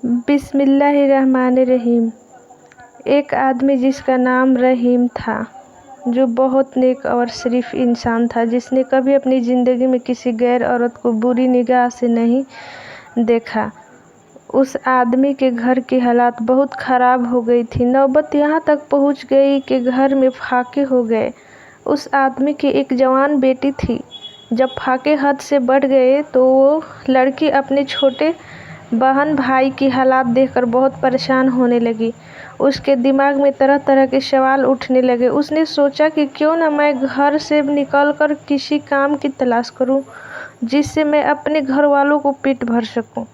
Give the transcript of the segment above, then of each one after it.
बिस्मिल्लाहिर्रहमानिर्रहीम। एक आदमी जिसका नाम रहीम था, जो बहुत नेक और शरीफ इंसान था, जिसने कभी अपनी ज़िंदगी में किसी गैर औरत को बुरी निगाह से नहीं देखा। उस आदमी के घर की हालात बहुत ख़राब हो गई थी। नौबत यहाँ तक पहुँच गई कि घर में फाके हो गए। उस आदमी की एक जवान बेटी थी। जब फाके हद से बढ़ गए तो वो लड़की अपने छोटे बहन भाई की हालात देखकर बहुत परेशान होने लगी। उसके दिमाग में तरह तरह के सवाल उठने लगे। उसने सोचा कि क्यों न मैं घर से निकलकर किसी काम की तलाश करूं, जिससे मैं अपने घर वालों को पेट भर सकूं।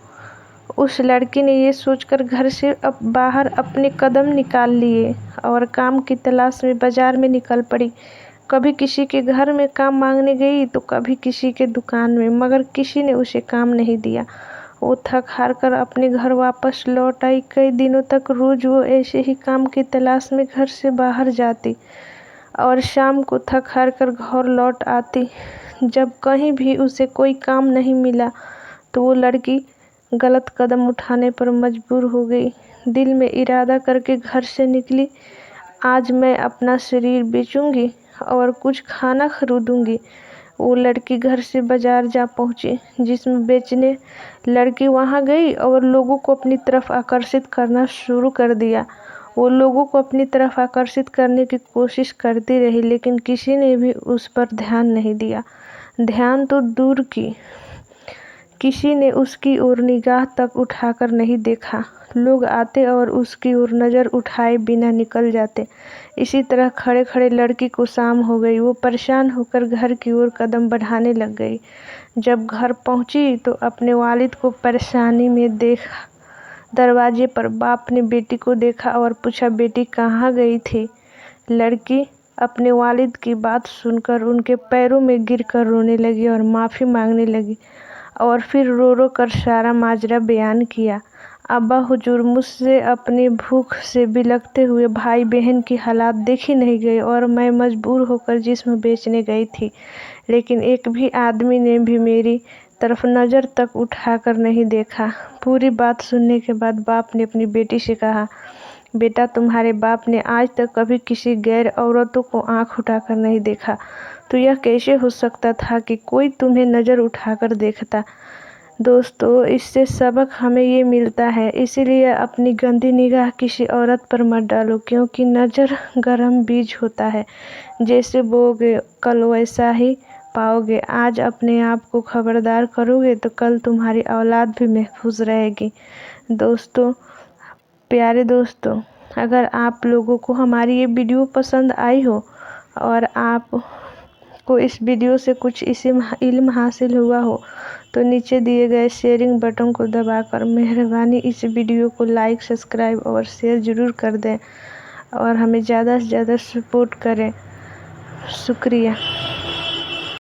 उस लड़की ने ये सोचकर घर से बाहर अपने कदम निकाल लिए और काम की तलाश में बाजार में निकल पड़ी। कभी किसी के घर में काम मांगने गई तो कभी किसी के दुकान में, मगर किसी ने उसे काम नहीं दिया। वो थक हार कर अपने घर वापस लौट आई। कई दिनों तक रोज वो ऐसे ही काम की तलाश में घर से बाहर जाती और शाम को थक हार कर घर लौट आती। जब कहीं भी उसे कोई काम नहीं मिला तो वो लड़की गलत कदम उठाने पर मजबूर हो गई। दिल में इरादा करके घर से निकली, आज मैं अपना शरीर बेचूंगी और कुछ खाना खरीदूंगी। वो लड़की घर से बाजार जा पहुंची, जिसमें बेचने लड़की वहां गई और लोगों को अपनी तरफ आकर्षित करना शुरू कर दिया। वो लोगों को अपनी तरफ आकर्षित करने की कोशिश करती रही, लेकिन किसी ने भी उस पर ध्यान नहीं दिया। ध्यान तो दूर की, किसी ने उसकी ओर निगाह तक उठाकर नहीं देखा। लोग आते और उसकी ओर नज़र उठाए बिना निकल जाते। इसी तरह खड़े खड़े लड़की को शाम हो गई। वो परेशान होकर घर की ओर कदम बढ़ाने लग गई। जब घर पहुंची तो अपने वालिद को परेशानी में देखा। दरवाजे पर बाप ने बेटी को देखा और पूछा, बेटी कहाँ गई थी? लड़की अपने वालिद की बात सुनकर उनके पैरों में गिरकर रोने लगी और माफ़ी मांगने लगी और फिर रो रो कर सारा माजरा बयान किया। अब्बा हुजूर, मुझसे अपनी भूख से बिलखते हुए भाई बहन की हालात देखी नहीं गई और मैं मजबूर होकर जिस्म बेचने गई थी, लेकिन एक भी आदमी ने भी मेरी तरफ नज़र तक उठाकर नहीं देखा। पूरी बात सुनने के बाद बाप ने अपनी बेटी से कहा, बेटा, तुम्हारे बाप ने आज तक कभी किसी गैर औरतों को आंख उठाकर नहीं देखा, तो यह कैसे हो सकता था कि कोई तुम्हें नज़र उठाकर देखता। दोस्तों, इससे सबक हमें ये मिलता है, इसीलिए अपनी गंदी निगाह किसी औरत पर मत डालो, क्योंकि नज़र गर्म बीज होता है। जैसे बोओगे कल वैसा ही पाओगे। आज अपने आप को खबरदार करोगे तो कल तुम्हारी औलाद भी महफूज रहेगी। दोस्तों, प्यारे दोस्तों, अगर आप लोगों को हमारी ये वीडियो पसंद आई हो और आपको इस वीडियो से कुछ इल्म हासिल हुआ हो तो नीचे दिए गए शेयरिंग बटन को दबाकर मेहरबानी इस वीडियो को लाइक, सब्सक्राइब और शेयर ज़रूर कर दें और हमें ज़्यादा से ज़्यादा सपोर्ट करें। शुक्रिया।